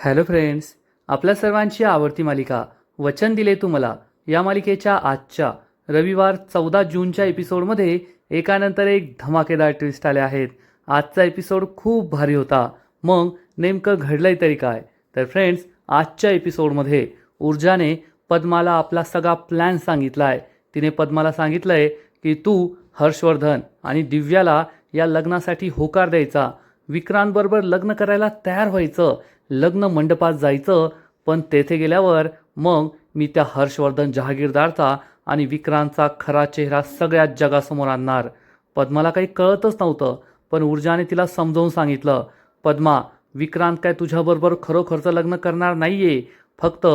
Hello friends, आपल्या सर्वांची आवडती मालिका वचन दिले तू मला या मालिकेच्या आजच्या रविवार 14 जूनच्या एपिसोडमध्ये एकानंतर एक धमाकेदार ट्विस्ट आले आहेत. आजचा एपिसोड खूप भारी होता. मग नेमकं घडलंय तरी काय? तर फ्रेंड्स, आजच्या एपिसोडमध्ये ऊर्जाने पद्माला आपला सगळा प्लॅन सांगितलाय. तिने पद्माला सांगितलंय की तू हर्षवर्धन आणि दिव्याला या लग्नासाठी होकार द्यायचा, विक्रांतबरोबर लग्न करायला तयार व्हायचं, लग्न मंडपात जायचं. पण तेथे गेल्यावर मग मी त्या हर्षवर्धन जहागीरदारचा आणि विक्रांतचा खरा चेहरा सगळ्या जगासमोर आणणार. पद्माला काही कळतच नव्हतं, पण ऊर्जाने तिला समजावून सांगितलं, पद्मा, विक्रांत काय तुझ्याबरोबर खरोखरचं लग्न करणार नाहीये. फक्त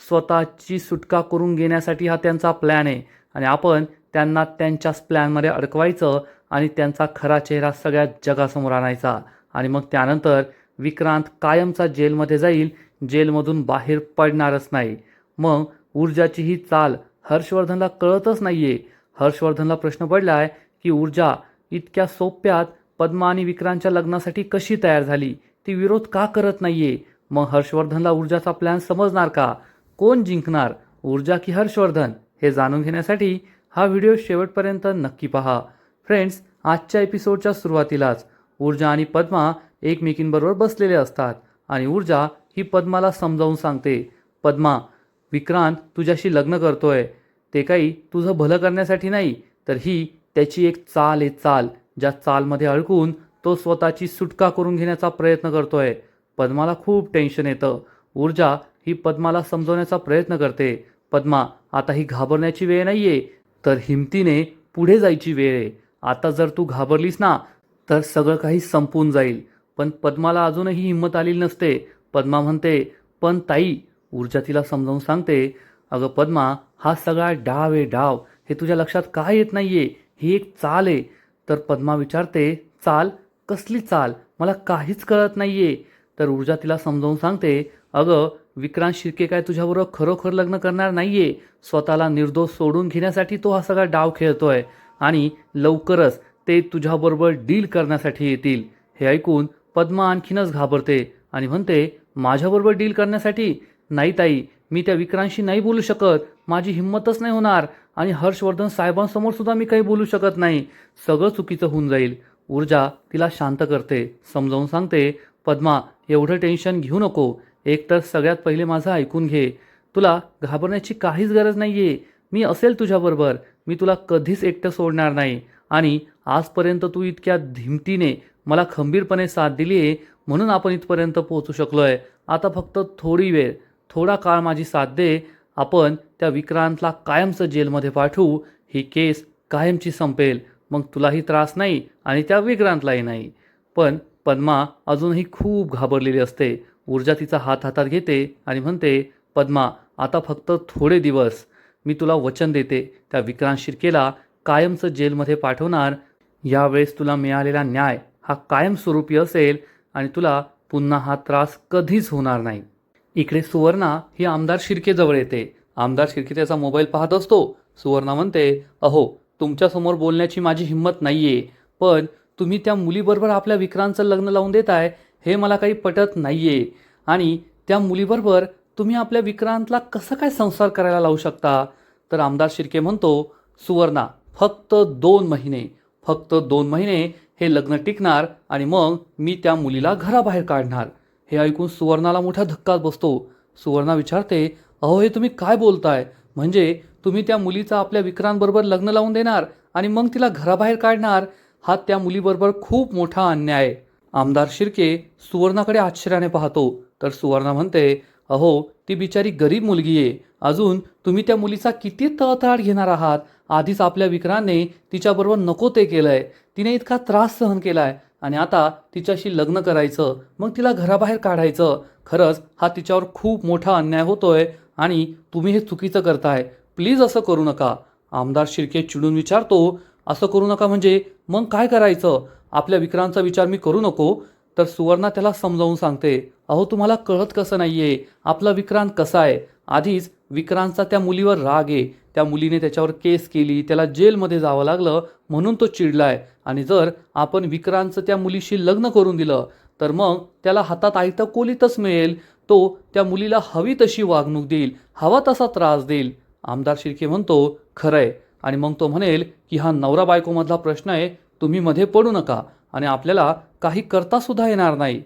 स्वतःची सुटका करून घेण्यासाठी हा त्यांचा प्लॅन आहे आणि आपण त्यांना त्यांच्याच प्लॅनमध्ये अडकवायचं आणि त्यांचा खरा चेहरा सगळ्या जगासमोर आणायचा. आणि मग त्यानंतर विक्रांत कायमचा जेलमध्ये जाईल, जेलमधून बाहेर पडणारच नाही. मग ऊर्जाची ही चाल हर्षवर्धनला कळतच नाहीये. हर्षवर्धनला प्रश्न पडलाय की ऊर्जा इतक्या सोप्यात पद्मा आणि विक्रांतच्या लग्नासाठी कशी तयार झाली, ती विरोध का करत नाहीये. मग हर्षवर्धनला ऊर्जाचा प्लॅन समजणार का? कोण जिंकणार, ऊर्जा की हर्षवर्धन? हे जाणून घेण्यासाठी हा व्हिडिओ शेवटपर्यंत नक्की पहा. फ्रेंड्स, आजच्या एपिसोडच्या सुरुवातीलाच ऊर्जा आणि पद्मा एकमेकींबरोबर बसलेले असतात आणि ऊर्जा ही पद्माला समजावून सांगते, पद्मा, विक्रांत तुझ्याशी लग्न करतोय ते काही तुझं भलं करण्यासाठी नाही, तर ही त्याची एक चाल आहे, चाल ज्या चालमध्ये अडकून तो स्वतःची सुटका करून घेण्याचा प्रयत्न करतोय. पद्माला खूप टेन्शन येतं. ऊर्जा ही पद्माला समजवण्याचा प्रयत्न करते, पद्मा, आता ही घाबरण्याची वेळ नाहीये, तर हिमतीने पुढे जायची वेळ आहे. आता जर तू घाबरलीस ना तर सगळं काही संपून जाईल. पण पद्माला अजूनही हिंमत आलेली नसते. पद्मा म्हणते, पण ताई, ऊर्जा तिला समजावून सांगते, अगं पद्मा, हा सगळा डाव आहे, डाव. हे तुझ्या लक्षात काय येत नाहीये? ही एक चाल आहे. तर पद्मा विचारते, चाल? कसली चाल? मला काहीच कळत नाहीये. तर ऊर्जा तिला समजावून सांगते, अगं विक्रांत शिर्के काय तुझ्याबरोबर खरोखर लग्न करणार नाहीये. स्वतःला निर्दोष सोडून घेण्यासाठी तो हा सगळा डाव खेळतोय आणि लवकरच ते तुझ्याबरोबर डील करण्यासाठी येतील. हे ऐकून पद्मा आणखीनच घाबरते आणि म्हणते, माझ्याबरोबर डील करण्यासाठी? नाही ताई, मी त्या विक्रांतशी नाही बोलू शकत. माझी हिंमतच नाही होणार आणि हर्षवर्धन साहेबांसमोर सुद्धा मी काही बोलू शकत नाही. सगळं चुकीचं होऊन जाईल. ऊर्जा तिला शांत करते, समजावून सांगते, पद्मा, एवढं टेन्शन घेऊ नको. एकतर सगळ्यात पहिले माझं ऐकून घे. तुला घाबरण्याची काहीच गरज नाहीये. मी असेल तुझ्याबरोबर. मी तुला कधीच एकटं सोडणार नाही. आणि आजपर्यंत तू इतक्या हिमतीने मला खंबीरपणे साथ दिली आहे म्हणून आपण इथपर्यंत पोहोचू शकलोय. आता फक्त थोडी वेळ, थोडा काळ माझी साथ दे. आपण त्या विक्रांतला कायमचं जेलमध्ये पाठवू. ही केस कायमची संपेल. मग तुलाही त्रास नाही आणि त्या विक्रांतलाही नाही. पण पद्मा अजूनही खूप घाबरलेली असते. ऊर्जा तिचा हात हातात घेते आणि म्हणते, पद्मा, आता फक्त थोडे दिवस. मी तुला वचन देते, त्या विक्रांत शिर्केला कायमचं जेलमध्ये पाठवणार. यावेळेस तुला मिळालेला न्याय हा कायमस्वरूपी असेल आणि तुला पुन्हा हा त्रास कधीच होणार नाही. इकडे सुवर्णा ही आमदार शिर्केजवळ येते. आमदार शिर्के त्याचा मोबाईल पाहत असतो. सुवर्णा म्हणते, अहो, तुमच्यासमोर बोलण्याची माझी हिंमत नाहीये, पण तुम्ही त्या मुलीबरोबर आपल्या विक्रांतचं लग्न लावून देताय हे मला काही पटत नाहीये. आणि त्या मुलीबरोबर तुम्ही आपल्या विक्रांतला कसं काय संसार करायला लावू शकता? तर आमदार शिर्के म्हणतो, सुवर्णा, फक्त 2 महिने, फक्त 2 महिने हे लग्न टिकणार आणि मग मी त्या मुलीला घराबाहेर काढणार. हे ऐकून सुवर्णाला मोठा धक्काच बसतो. सुवर्णा विचारते, अहो, हे तुम्ही काय बोलताय? म्हणजे तुम्ही त्या मुलीचं आपल्या विक्रांतबरोबर लग्न लावून देणार आणि मग तिला घराबाहेर काढणार? हा त्या मुलीबरोबर खूप मोठा अन्याय आहे. आमदार शिर्के सुवर्णाकडे आश्चर्याने पाहतो. तर सुवर्णा म्हणते, अहो, ती बिचारी गरीब मुलगी आहे. अजून तुम्ही त्या मुलीचा किती तळतळाट घेणार आहात? आधीच आपल्या विक्रांतने तिच्याबरोबर नको ते केलंय. तिने इतका त्रास सहन केलाय आणि आता तिच्याशी लग्न करायचं, मग तिला घराबाहेर काढायचं. खरंच हा तिच्यावर खूप मोठा अन्याय होतोय आणि तुम्ही हे चुकीचं करताय. प्लीज असं करू नका. आमदार शिर्के चिडून विचारतो, असं करू नका म्हणजे मग काय करायचं? आपल्या विक्रांतचा विचार मी करू नको? तर सुवर्णा त्याला समजावून सांगते, अहो, तुम्हाला कळत कसं नाहीये? आपला विक्रांत कसा आहे? आधीच विक्रांतचा त्या मुलीवर राग आहे. त्या मुलीने त्याच्यावर केस केली, त्याला जेलमध्ये जावं लागलं म्हणून तो चिडलाय. आणि जर आपण विक्रांतचं त्या मुलीशी लग्न करून दिलं तर मग त्याला हातात आयतं कोलीतच मिळेल. तो त्या मुलीला हवी तशी वागणूक देईल, हवा तसा त्रास देईल. आमदार शिर्के म्हणतो खरंय. आणि मग तो म्हणेल की हा नवरा बायकोमधला प्रश्न आहे, तुम्ही मध्ये पडू नका आणि आपल्याला काही करता सुद्धा येणार नाही.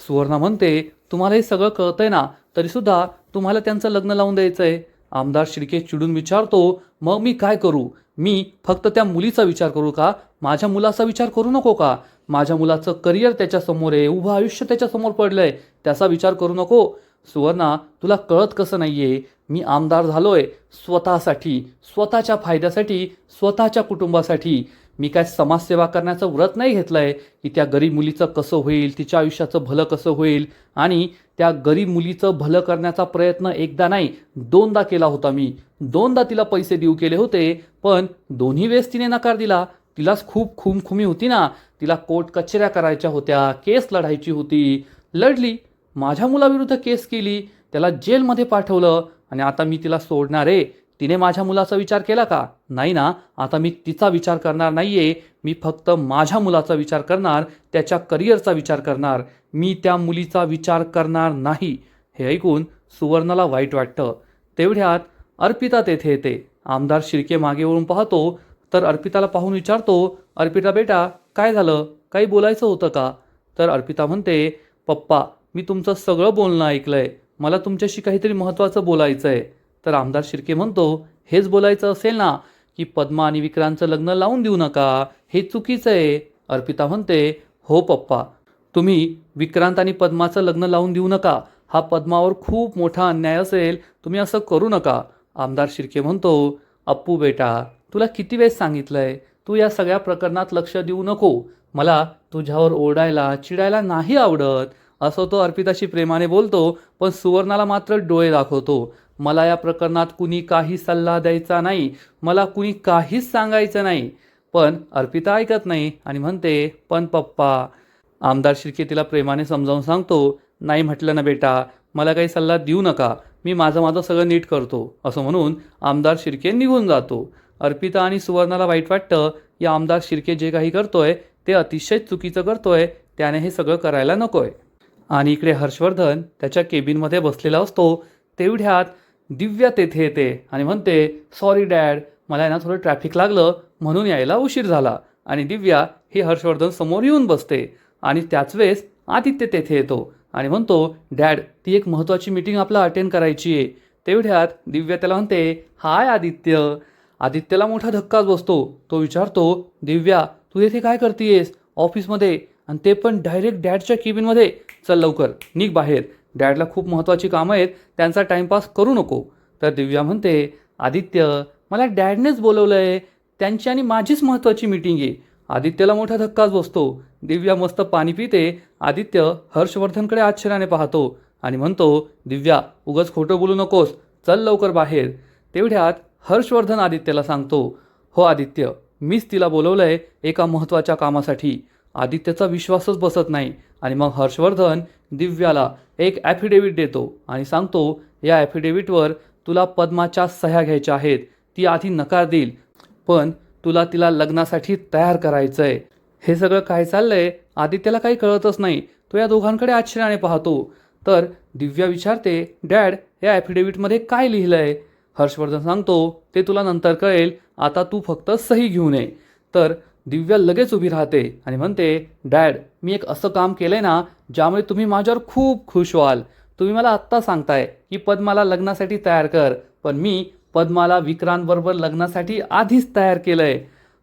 सुवर्णा म्हणते तुम्हाला हे सगळं कळतंय ना, तरीसुद्धा तुम्हाला त्यांचं लग्न लावून द्यायचंय. आमदार शिर्के चिडून विचारतो मग मी काय करू? मी फक्त त्या मुलीचा विचार करू का? माझ्या मुलाचा विचार करू नको का? माझ्या मुलाचं करिअर त्याच्यासमोर आहे, उभं आयुष्य त्याच्यासमोर पडलंय, त्याचा विचार करू नको? सुवर्णा तुला कळत कसं नाहीये? मी आमदार झालोय स्वतःसाठी, स्वतःच्या फायद्यासाठी, स्वतःच्या कुटुंबासाठी. मी काय समाजसेवा करण्याचं व्रत नाही घेतलंय की त्या गरीब मुलीचं कसं होईल, तिच्या आयुष्याचं भलं कसं होईल. आणि त्या गरीब मुलीचं भलं करण्याचा प्रयत्न एकदा नाही 2दा केला होता मी. 2दा तिला पैसे देऊ केले होते, पण दोन्ही वेळेस तिने नकार दिला. तिलाच खूप खुमखुमी होती ना, तिला कोर्ट कचेऱ्या करायच्या होत्या, केस लढायची होती. लढली, माझ्या मुलाविरुद्ध केस केली, त्याला जेलमध्ये पाठवलं आणि आता मी तिला सोडणार आहे. तिने माझ्या मुलाचा विचार केला का? नाही ना. आता मी तिचा विचार करणार नाहीये, मी फक्त माझ्या मुलाचा विचार करणार, त्याच्या करिअरचा विचार करणार. मी त्या मुलीचा विचार करणार नाही. हे ऐकून सुवर्णाला वाईट वाटतं. तेवढ्यात अर्पिता तेथे येते. आमदार शिर्के मागे वळून पाहतो तर अर्पिताला पाहून विचारतो, अर्पिता बेटा काय झालं? काही बोलायचं होतं का? तर अर्पिता म्हणते पप्पा मी तुमचं सगळं बोलणं ऐकलंय, मला तुमच्याशी काहीतरी महत्त्वाचं बोलायचं आहे. तर आमदार शिर्के म्हणतो हेच बोलायचं असेल ना की पद्मा आणि विक्रांतचं लग्न लावून देऊ नका, हे चुकीचं आहे. अर्पिता म्हणते हो पप्पा, तुम्ही विक्रांत आणि पद्माचं लग्न लावून देऊ नका, हा पद्मावर खूप मोठा अन्याय असेल, तुम्ही असं करू नका. आमदार शिर्के म्हणतो अप्पू बेटा तुला किती वेळेस सांगितलंय, तू या सगळ्या प्रकरणात लक्ष देऊ नको, मला तुझ्यावर ओरडायला चिडायला नाही आवडत. असं तो अर्पिताशी प्रेमाने बोलतो, पण सुवर्णाला मात्र डोळे दाखवतो. मला या प्रकरणात कुणी काही सल्ला द्यायचा नाही, मला कुणी काहीच सांगायचं नाही. पण अर्पिता ऐकत नाही आणि म्हणते पण पप्पा. आमदार शिर्के तिला प्रेमाने समजावून सांगतो नाही म्हटलं ना बेटा, मला काही सल्ला देऊ नका, मी माझं सगळं नीट करतो. असं म्हणून आमदार शिर्के निघून जातो. अर्पिता आणि सुवर्णाला वाईट वाटतं, या आमदार शिर्के जे काही करतोय ते अतिशय चुकीचं करतोय, त्याने हे सगळं करायला नकोय. आणि इकडे हर्षवर्धन त्याच्या केबिनमध्ये बसलेला असतो. तेवढ्यात दिव्या तेथे येते आणि म्हणते सॉरी डॅड, मला ना थोडं ट्रॅफिक लागलं म्हणून यायला उशीर झाला. आणि दिव्या ही हर्षवर्धन समोर येऊन बसते. आणि त्याच वेळेस आदित्य तेथे येतो आणि म्हणतो डॅड ती एक महत्त्वाची मीटिंग आपला अटेंड करायची आहे. तेवढ्यात दिव्या त्याला म्हणते हाय आदित्य. आदित्यला मोठा धक्काच बसतो. तो विचारतो दिव्या तू येथे काय करतेयस ऑफिसमध्ये, आणि ते पण डायरेक्ट डॅडच्या केबिनमध्ये? चल लवकर निघ बाहेर, डॅडला खूप महत्त्वाची कामं आहेत, त्यांचा टाईमपास करू नको. तर दिव्या म्हणते आदित्य मला डॅडनेच बोलवलं आहे, त्यांची आणि माझीच महत्त्वाची मीटिंग आहे. आदित्यला मोठा धक्काच बसतो. दिव्या मस्त पाणी पिते. आदित्य हर्षवर्धनकडे आश्चर्याने पाहतो आणि म्हणतो दिव्या उगाच खोटं बोलू नकोस, चल लवकर बाहेर. तेवढ्यात हर्षवर्धन आदित्यला सांगतो हो आदित्य, मीच तिला बोलवलं आहे एका महत्त्वाच्या कामासाठी. आदित्यचा विश्वासच बसत नाही. आणि मग हर्षवर्धन दिव्याला एक ॲफिडेव्हिट देतो आणि सांगतो या ॲफिडेव्हिटवर तुला पद्माच्या सह्या घ्यायच्या आहेत. ती आधी नकार देईल, पण तुला तिला लग्नासाठी तयार करायचं आहे. हे सगळं काय चाललंय आदित्यला काही कळतच नाही. तो या दोघांकडे आश्चर्याने पाहतो. तर दिव्या विचारते डॅड या ॲफिडेव्हिटमध्ये काय लिहिलं आहे? हर्षवर्धन सांगतो ते तुला नंतर कळेल, आता तू फक्त सही घेऊन ये. तर दिव्या लगेच उभी राहते आणि म्हणते डॅड मी एक असं काम केलंय ना ज्यामुळे तुम्ही माझ्यावर खूप खुश व्हाल. तुम्ही मला आत्ता सांगताय की पद्माला लग्नासाठी तयार कर, पण मी पद्माला विक्रांतबरोबर लग्नासाठी आधीच तयार केलंय.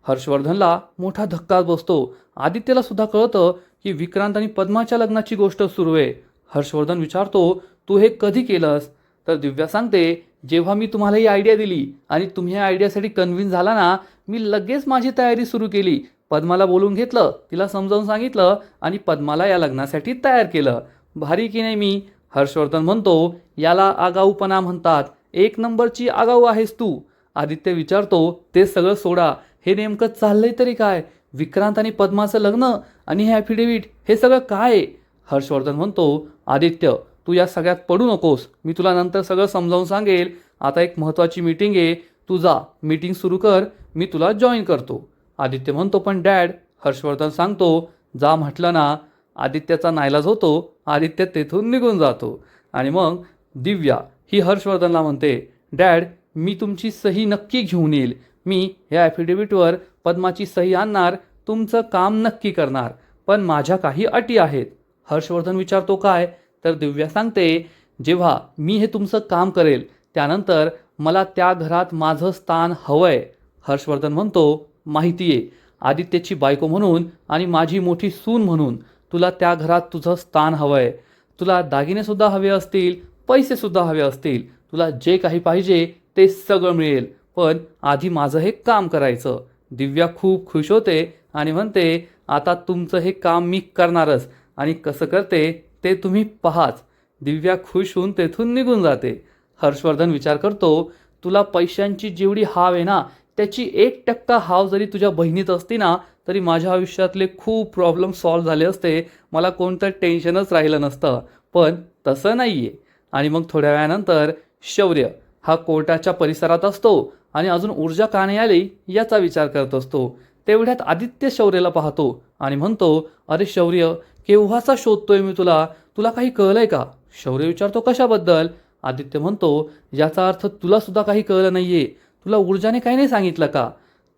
हर्षवर्धनला मोठा धक्काच बसतो. आदित्यला सुद्धा कळतं की विक्रांत आणि पद्माच्या लग्नाची गोष्ट सुरू आहे. हर्षवर्धन विचारतो तू हे कधी केलंस? तर दिव्या सांगते जेव्हा मी तुम्हाला ही आयडिया दिली आणि तुम्ही या आयडियासाठी कन्व्हिन्स झाला ना, मी लगेच माझी तयारी सुरू केली. पद्माला बोलून घेतलं, तिला समजावून सांगितलं आणि पद्माला या लग्नासाठी तयार केलं. भारी की नाही मी? हर्षवर्धन म्हणतो याला आगाऊपणा म्हणतात, 1 नंबरची आगाऊ आहेस तू. आदित्य विचारतो ते सगळं सोडा, हे नेमकं चाललंय तरी काय? विक्रांत आणि पद्माचं लग्न आणि हे ॲफिडेव्हिट हे सगळं काय आहे? हर्षवर्धन म्हणतो आदित्य तू या सगळ्यात पडू नकोस, मी तुला नंतर सगळं समजावून सांगेल. आता एक महत्त्वाची मीटिंग आहे, तू जा मीटिंग सुरू कर, मी तुला जॉईन करतो. आदित्य म्हणतो पण डॅड. हर्षवर्धन सांगतो जा म्हटलं ना, आदित्यचा नाईलाज होतो. आदित्य तेथून निघून जातो आणि मग दिव्या ही हर्षवर्धनला म्हणते, डॅड मी तुमची सही नक्की घेऊन येईल. मी या ॲफिडेव्हिटवर पद्माची सही आणणार, तुमचं काम नक्की करणार. पण माझ्या काही अटी आहेत. हर्षवर्धन विचारतो काय? तर दिव्या सांगते, जेव्हा मी हे तुमचं काम करेल त्यानंतर मला त्या घरात माझं स्थान हवंय. हर्षवर्धन म्हणतो, माहिती आहे, आदित्यची बायको म्हणून आणि माझी मोठी सून म्हणून तुला त्या घरात तुझं स्थान हवंय. तुला दागिनेसुद्धा हवे असतील, पैसेसुद्धा हवे असतील, तुला जे काही पाहिजे ते सगळं मिळेल. पण आधी माझं हे काम करायचं. दिव्या खूप खुश होते आणि म्हणते, आता तुमचं हे काम मी करणारच आणि कसं करते ते तुम्ही पहाच. दिव्या खुश होऊन तेथून निघून जाते. हर्षवर्धन विचार करतो, तुला पैशांची जेवढी हाव आहे ना, त्याची 1% हाव जरी तुझ्या बहिणीत असती ना, तरी माझ्या आयुष्यातले खूप प्रॉब्लेम सॉल्व्ह झाले असते. मला कोणतं टेन्शनच राहिलं नसतं. पण तसं नाही आहे. आणि मग थोड्या वेळानंतर शौर्य हा कोर्टाच्या परिसरात असतो आणि अजून ऊर्जा का नाही आली याचा विचार करत असतो. तेवढ्यात आदित्य शौर्यला पाहतो आणि म्हणतो, अरे शौर्य, केव्हाचा शोधतोय मी तुला, तुला काही कळलंय का? शौर्य विचारतो, कशाबद्दल? आदित्य म्हणतो, याचा अर्थ तुला सुद्धा काही कळलं नाहीये. तुला ऊर्जाने काही नाही सांगितलं का?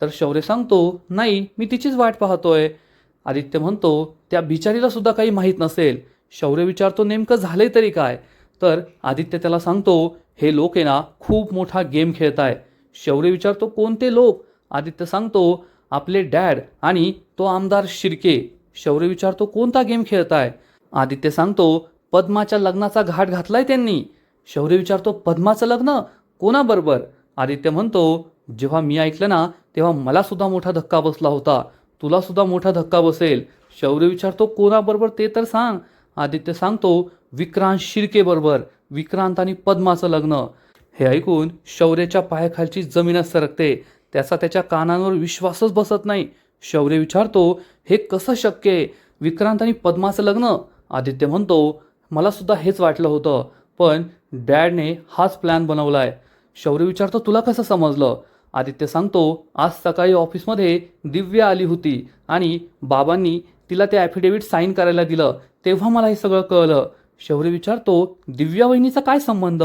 तर शौर्य सांगतो, नाही, मी तिचीच वाट पाहतोय. आदित्य म्हणतो, त्या बिचारीला सुद्धा काही माहीत नसेल. शौर्य विचारतो, नेमकं झालंय तरी काय? तर आदित्य त्याला सांगतो, हे लोक आहे ना खूप मोठा गेम खेळताय. शौर्य विचारतो, कोणते लोक? आदित्य सांगतो, आपले डॅड आणि तो आमदार शिर्के. शौर्य विचारतो, कोणता गेम खेळताय? आदित्य सांगतो, पद्माच्या लग्नाचा घाट घातलाय त्यांनी. शौर्य विचारतो, पद्माचं लग्न? कोणाबरोबर? आदित्य म्हणतो, जेव्हा मी ऐकलं ना तेव्हा मला सुद्धा मोठा धक्का बसला होता. तुला सुद्धा मोठा धक्का बसेल. शौर्य विचारतो, कोणाबरोबर ते तर सांग. आदित्य सांगतो, विक्रांत शिर्के बरोबर. विक्रांत आणि पद्माचं लग्न. हे ऐकून शौर्याच्या पायाखालची जमीनच सरकते. त्याच्या कानांवर विश्वासच बसत नाही. शौर्य विचारतो, हे कसं शक्य आहे? विक्रांत आणि पद्माचं लग्न? आदित्य म्हणतो, मला सुद्धा हेच वाटलं होतं, पण डॅडने हाच प्लॅन बनवलाय. शौर्य विचारतो, तुला कसं समजलं? आदित्य सांगतो, आज सकाळी ऑफिसमध्ये दिव्या आली होती आणि बाबांनी तिला ते ॲफिडेव्हिट साईन करायला दिलं, तेव्हा मला हे सगळं कळलं. शौर्य विचारतो, दिव्या वहिनीचा काय संबंध?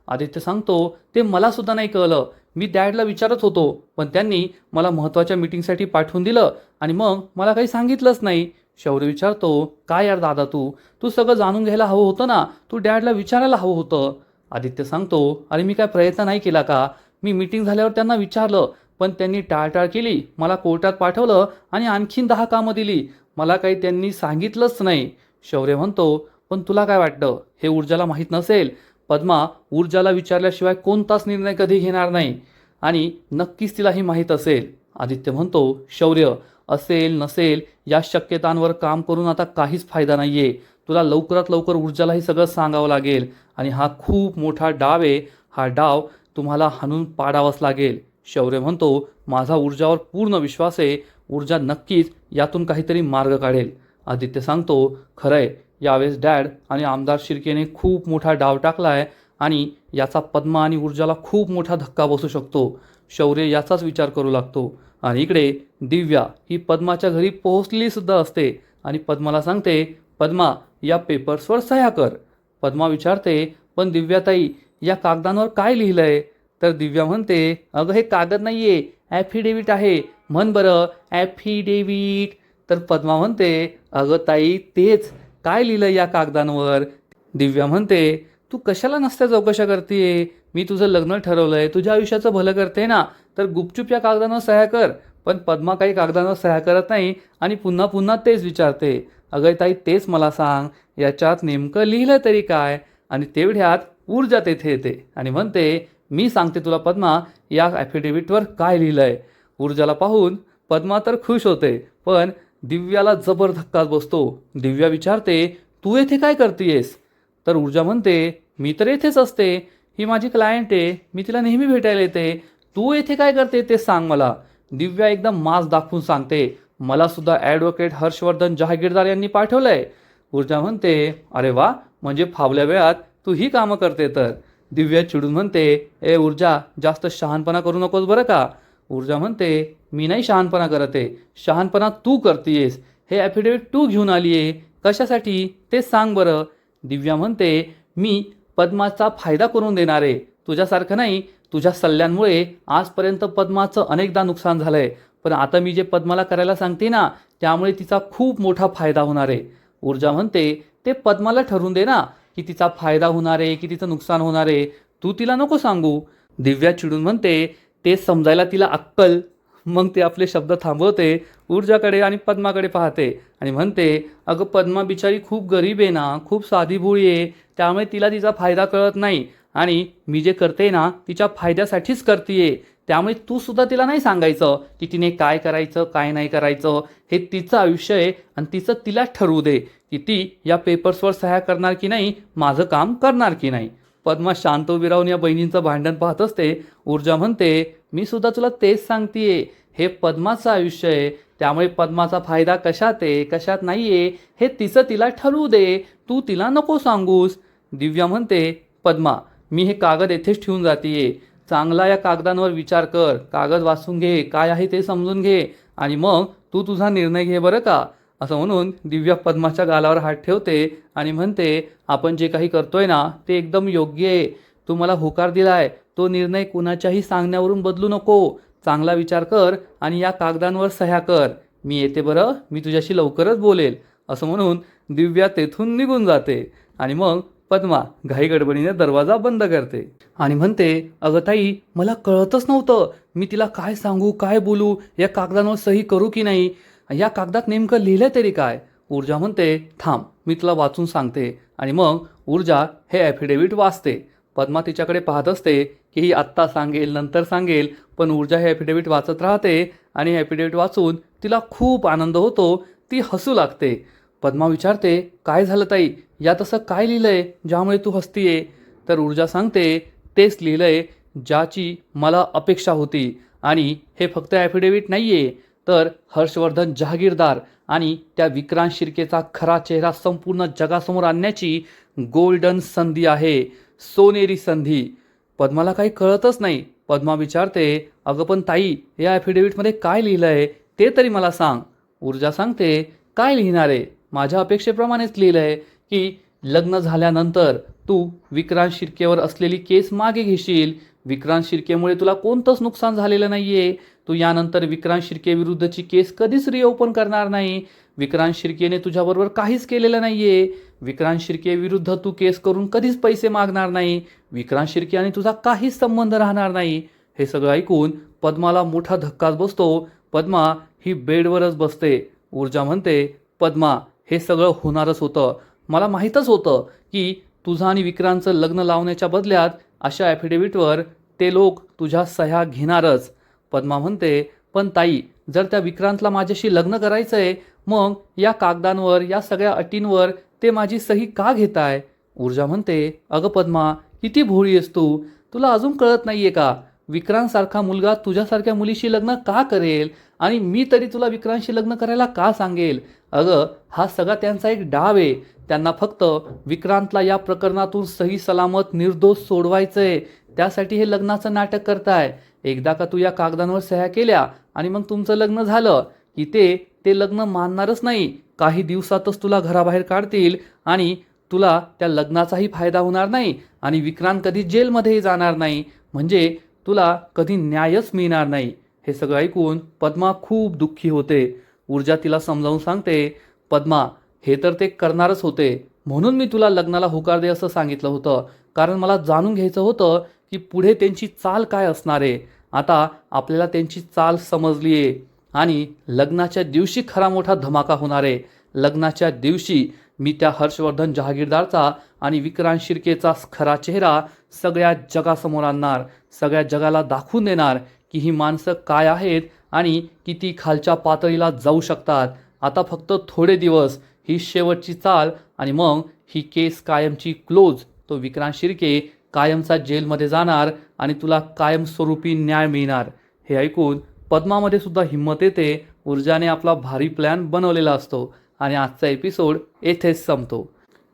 आदित्य सांगतो, ते मला सुद्धा नाही कळलं. मी डॅडला विचारत होतो, पण त्यांनी मला महत्त्वाच्या मीटिंगसाठी पाठवून दिलं आणि मग मला काही सांगितलंच नाही. शौर्य विचारतो, काय यार दादा, तू सगळं जाणून घ्यायला हवं होतं ना, तू डॅडला विचारायला हवं होतं. आदित्य सांगतो, अरे मी काय प्रयत्न नाही केला का? मी मीटिंग झाल्यावर त्यांना विचारलं, पण त्यांनी टाळटाळ केली. मला कोर्टात पाठवलं आणि आणखीन 10 कामं दिली. मला काही त्यांनी सांगितलंच नाही. शौर्य म्हणतो, पण तुला काय वाटतं, हे ऊर्जाला माहीत नसेल? पद्मा ऊर्जाला विचारल्याशिवाय कोणताच निर्णय कधी घेणार नाही आणि नक्कीच तिला हे माहीत असेल. आदित्य म्हणतो, शौर्य, असेल नसेल या शक्यतांवर काम करून आता काहीच फायदा नाही आहे. तुला लवकरात लवकर ऊर्जाला हे सगळं सांगावं लागेल आणि हा खूप मोठा डाव आहे. हा डाव तुम्हाला हाणून पाडावाच लागेल. शौर्य म्हणतो, माझा ऊर्जावर पूर्ण विश्वास आहे. ऊर्जा नक्कीच यातून काहीतरी मार्ग काढेल. आदित्य सांगतो, खरंय, यावेळेस डॅड आणि आमदार शिर्केने खूप मोठा डाव टाकलाय आणि याचा पद्मा आणि ऊर्जाला खूप मोठा धक्का बसू शकतो. शौर्य याचाच विचार करू लागतो आणि इकडे दिव्या ही पद्माच्या घरी पोहोचली सुद्धा असते आणि पद्माला सांगते, पद्मा, या पेपर्सवर सह्या कर. पद्मा विचारते, पण दिव्याताई, या कागदांवर काय लिहिलंय? तर दिव्या म्हणते, अगं हे कागद नाहीये, ॲफिडेव्हिट आहे. म्हण बरं, ॲफिडेव्हिट. तर पद्मा म्हणते, अगं ताई तेच, काय लिहिलं या कागदांवर? दिव्या म्हणते, तू कशाला नसत्या चौकशा करतेय? मी तुझं लग्न ठरवलंय, तुझ्या आयुष्याचं भलं करते ना, तर गुपचूप या कागदांवर सह्या कर. पण पद्मा काही कागदांवर सह्या करत नाही आणि पुन्हा पुन्हा तेच विचारते, अगं ताई तेच मला सांग, याच्यात नेमकं लिहिलं तरी काय? आणि तेवढ्यात ऊर्जा तेथे येते आणि म्हणते, मी सांगते तुला पद्मा, या ॲफिडेव्हिटवर काय लिहिलंय. ऊर्जाला पाहून पद्मा तर खुश होते, पण दिव्याला जबर धक्काच बसतो. दिव्या विचारते, तू येथे काय करतेयस? तर ऊर्जा म्हणते, मी तर येथेच असते, ही माझी क्लायंट आहे, मी तिला नेहमी भेटायला येते. तू येथे काय करते ते सांग मला. दिव्या एकदम मास दाखवून सांगते, मला सुद्धा ॲडव्होकेट हर्षवर्धन जहागीरदार यांनी पाठवलंय. ऊर्जा म्हणते, अरे वा, म्हणजे फावल्या वेळात तू ही कामं करते तर. दिव्या चिडून म्हणते, ए ऊर्जा, जास्त शहाणपणा करू नकोस बरं का. ऊर्जा म्हणते, मी नाही शहाणपणा करत आहे, शहाणपणा तू करतेयस. हे ॲफिडेव्हिट तू घेऊन आली आहे, कशासाठी ते सांग बरं. दिव्या म्हणते, मी पद्माचा फायदा करून देणार आहे, तुझ्यासारखं नाही. तुझ्या सल्ल्यांमुळे आजपर्यंत पद्माचं अनेकदा नुकसान झालंय, पण आता मी जे पद्माला करायला सांगते ना, त्यामुळे तिचा खूप मोठा फायदा होणार आहे. ऊर्जा म्हणते, ते पद्माला ठरवून दे ना, की तिचा फायदा होणार आहे की तिचं नुकसान होणार आहे. तू तिला नको सांगू. दिव्या चिडून म्हणते, ते समजायला तिला अक्कल. मग ते आपले शब्द थांबवते, ऊर्जाकडे आणि पद्माकडे पाहते आणि म्हणते, अगं पद्मा बिचारी खूप गरीब आहे ना, खूप साधी भोळी आहे, त्यामुळे तिला तिचा फायदा कळत नाही. आणि मी जे करते ना, तिच्या फायद्यासाठीच करते. त्यामुळे तू सुद्धा तिला नाही सांगायचं की तिने काय करायचं काय नाही करायचं. हे तिचं आयुष्य आहे आणि तिचं तिला ठरवू दे की ती या पेपर्सवर सह्या करणार की नाही, माझं काम करणार की नाही. पद्मा शांत उभी राहून या बहिणींचं भांडण पाहत असते. ऊर्जा म्हणते, मी सुद्धा तुला तेच सांगतेय, हे पद्माचं आयुष्य आहे, त्यामुळे पद्माचा फायदा कशात आहे कशात नाही आहे हे तिचं तिला ठरवू दे, तू तिला नको सांगूस. दिव्या म्हणते, पद्मा, मी हे कागद येथेच ठेवून जातीये, चांगला या कागदांवर विचार कर, कागद वाचून घे, काय आहे ते समजून घे आणि मग तू तुझा निर्णय घे बरं का. असं म्हणून दिव्या पद्माच्या गालावर हात ठेवते आणि म्हणते, आपण जे काही करतोय ना ते एकदम योग्य आहे. तू मला होकार दिलाय, तो निर्णय कुणाच्याही सांगण्यावरून बदलू नको. चांगला विचार कर आणि या कागदांवर सह्या कर. मी येते बरं, मी तुझ्याशी लवकरच बोलेल. असं म्हणून दिव्या तेथून निघून जाते आणि मग पद्मा घाई गडबडीने दरवाजा बंद करते आणि म्हणते, अगं ताई, मला कळतच नव्हतं मी तिला काय सांगू काय बोलू, या कागदांवर सही करू की नाही, या कागदात नेमकं लिहिलं तरी काय. ऊर्जा म्हणते, थांब मी तुला वाचून सांगते. आणि मग ऊर्जा हे ॲफिडेव्हिट वाचते. पद्मा तिच्याकडे पाहत असते की ही आत्ता सांगेल नंतर सांगेल, पण ऊर्जा हे ॲफिडेव्हिट वाचत राहते आणि ॲफिडेव्हिट वाचून तिला खूप आनंद होतो. ती हसू लागते. पद्मा विचारते, काय झालं ताई, यात असं काय लिहिलंय ज्यामुळे तू हसतीये. तर ऊर्जा सांगते, तेच लिहिलंय ज्याची मला अपेक्षा होती. आणि हे फक्त ॲफिडेव्हिट नाहीये, तर हर्षवर्धन जहागीरदार आणि त्या विक्रांत शिर्केचा खरा चेहरा संपूर्ण जगासमोर आणण्याची गोल्डन संधी आहे, सोनेरी संधी. पद्माला काही कळतच नाही. पद्मा विचारते, अगं पण ताई, या ॲफिडेव्हिटमध्ये काय लिहिलंय ते तरी मला सांग. ऊर्जा सांगते, काय लिहिणार आहे, माझ्या अपेक्षेप्रमाणेच लिहिलंय की लग्न झाल्यानंतर तू विक्रांत शिर्केवर असलेली केस मागे घेशील. विक्रांत शिर्केमुळे तुला कोणतंच नुकसान झालेलं नाहीये. तू यानंतर विक्रांत शिर्के विरुद्धची केस कधीच रिओपन करणार नाही. विक्रांत शिर्केने तुझ्याबरोबर काहीच केलेलं नाहीये. विक्रांत शिर्के विरुद्ध तू केस करून कधीच पैसे मागणार नाही. विक्रांत शिर्के आणि तुझा काहीच संबंध राहणार नाही. हे सगळं ऐकून पद्माला मोठा धक्काच बसतो. पद्मा ही बेडवरच बसते. ऊर्जा म्हणते, पद्मा, हे सगळं होणारच होतं, मला माहीतच होतं की तुझं आणि विक्रांतचं लग्न लावण्याच्या बदल्यात अशा ॲफिडेव्हिटवर ते लोक तुझ्या सह्या घेणारच. पद्मा म्हणते, पण ताई, जर त्या विक्रांतला माझ्याशी लग्न करायचं आहे, मग या कागदांवर या सगळ्या अटींवर ते माझी सही का घेताय. ऊर्जा म्हणते, अगं पद्मा, किती भोळी आहेस तू, तुला अजून कळत नाहीये का, विक्रांतसारखा मुलगा तुझ्यासारख्या मुलीशी लग्न का करेल आणि मी तरी तुला विक्रांतशी लग्न करायला का सांगेल. अगं, हा सगळा त्यांचा एक डाव आहे. त्यांना फक्त विक्रांतला या प्रकरणातून सही सलामत निर्दोष सोडवायचंय, त्यासाठी हे लग्नाचं नाटक करताय. एकदा का तू या कागदांवर सह्या केल्या आणि मग तुमचं लग्न झालं की ते लग्न मानणारच नाही. काही दिवसातच तुला घराबाहेर काढतील आणि तुला त्या लग्नाचाही फायदा होणार नाही आणि विक्रांत कधी जेलमध्येही जाणार नाही. म्हणजे तुला कधी न्यायच मिळणार नाही. हे सगळं ऐकून पद्मा खूप दुःखी होते. ऊर्जा तिला समजावून सांगते, पद्मा, हे तर ते करणारच होते, म्हणून मी तुला लग्नाला होकार दे असं सांगितलं होतं, कारण मला जाणून घ्यायचं होतं की पुढे त्यांची चाल काय असणार आहे. आता आपल्याला त्यांची चाल समजली आहे आणि लग्नाच्या दिवशी खरा मोठा धमाका होणार आहे. लग्नाच्या दिवशी मी त्या हर्षवर्धन जहागीरदारचा आणि विक्रांत शिर्केचा खरा चेहरा सगळ्या जगासमोर आणणार. सगळ्या जगाला दाखवून देणार की ही माणसं काय आहेत आणि किती खालच्या पातळीला जाऊ शकतात. आता फक्त थोडे दिवस, ही शेवटची चाल आणि मग ही केस कायमची क्लोज. तो विक्रांत शिर्के कायमचा जेलमध्ये जाणार आणि तुला कायमस्वरूपी न्याय मिळणार. हे ऐकून पद्मामध्ये सुद्धा हिंमत येते. ऊर्जाने आपला भारी प्लॅन बनवलेला असतो आणि आजचा एपिसोड येथेच संपतो.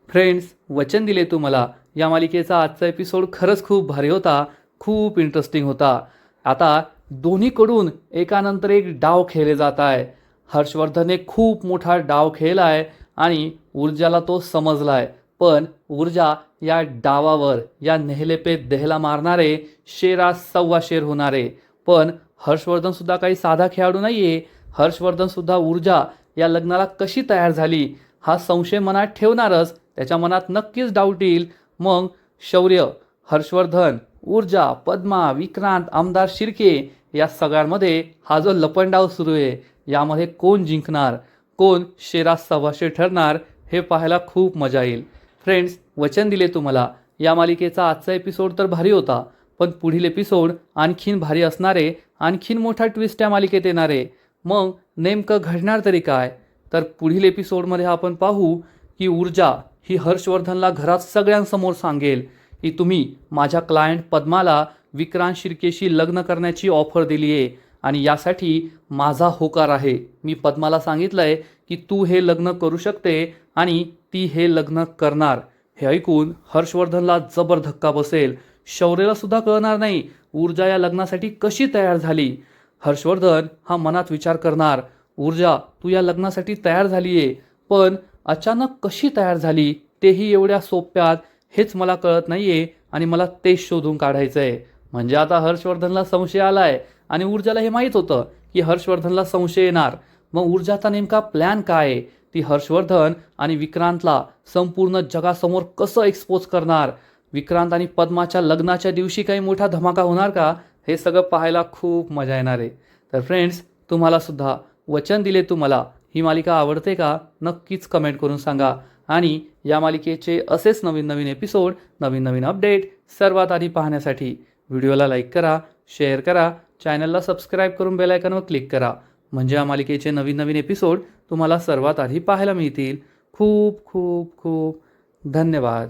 फ्रेंड्स, वचन दिले तुम्हाला, या मालिकेचा आजचा एपिसोड खरंच खूप भारी होता, खूप इंटरेस्टिंग होता. आता दोन्हीकडून एकानंतर एक डाव खेळले जात आहे. हर्षवर्धनने खूप मोठा डाव खेळला आहे आणि ऊर्जाला तो समजलाय. पण ऊर्जा या डावावर, या नेहले पे देहला मारणारे शेरा सव्वा शेर होणारे. पण हर्षवर्धन सुद्धा काही साधा खेळाडू नाहीये. हर्षवर्धन सुद्धा ऊर्जा या लग्नाला कशी तयार झाली हा संशय मनात ठेवणारच. त्याच्या मनात नक्कीच डाऊट येईल. मग शौर्य, हर्षवर्धन, ऊर्जा, पद्मा, विक्रांत, आमदार शिर्के या सगळ्यांमध्ये हा जो लपंडाव सुरू आहे, यामध्ये कोण जिंकणार, कोण शेरा सव्वाशे ठरणार, हे पाहायला खूप मजा येईल. फ्रेंड्स, वचन दिले तुम्हाला. या मालिकेचा आजचा एपिसोड तर भारी होता, पण पुढील एपिसोड आणखीन भारी असणारे, आणखीन मोठा ट्विस्ट या मालिकेत येणारे. मग नेमकं घडणार तरी काय? तर पुढील एपिसोडमध्ये आपण पाहू की ऊर्जा ही हर्षवर्धनला घरात सगळ्यांसमोर सांगेल की तुम्ही माझ्या क्लायंट पद्माला विक्रांत शिर्केशी लग्न करण्याची ऑफर दिली आहे आणि यासाठी माझा होकार आहे. मी पद्माला सांगितलं आहे की तू हे लग्न करू शकते आणि ती हे लग्न करणार. हे ऐकून हर्षवर्धनला जबर धक्का बसेल. शौर्यला सुद्धा कळणार नाही ऊर्जा या लग्नासाठी कशी तयार झाली. हर्षवर्धन हा मनात विचार करणार, ऊर्जा तू या लग्नासाठी तयार झाली आहे, पण अचानक कशी तयार झाली तेही एवढ्या सोप्यात, हेच मला कळत नाहीये आणि मला तेच शोधून काढायचं आहे. म्हणजे आता हर्षवर्धनला संशय आलाय आणि ऊर्जाला हे माहीत होतं की हर्षवर्धनला संशय येणार. मग ऊर्जाचा नेमका प्लॅन काय आहे? ती हर्षवर्धन आणि विक्रांतला संपूर्ण जगासमोर कसं एक्सपोज करणार? विक्रांत आणि पद्माच्या लग्नाच्या दिवशी काही मोठा धमाका होणार का? हे सगळं पाहायला खूप मजा येणार आहे. तर फ्रेंड्स, तुम्हाला सुद्धा वचन दिले तुम्हाला ही मालिका आवडते का? नक्कीच कमेंट करून सांगा. आणि या मालिकेचे असेच नवीन नवीन एपिसोड, नवीन नवीन अपडेट सर्वात आधी पाहण्यासाठी व्हिडिओला लाईक करा, शेअर करा, चॅनलला सबस्क्राईब करून बेल आयकॉनवर क्लिक करा. म्हणजे या मालिकेचे नवीन नवीन एपिसोड तुम्हाला सर्वात आधी पाहायला मिळतील. खूप खूप खूप धन्यवाद.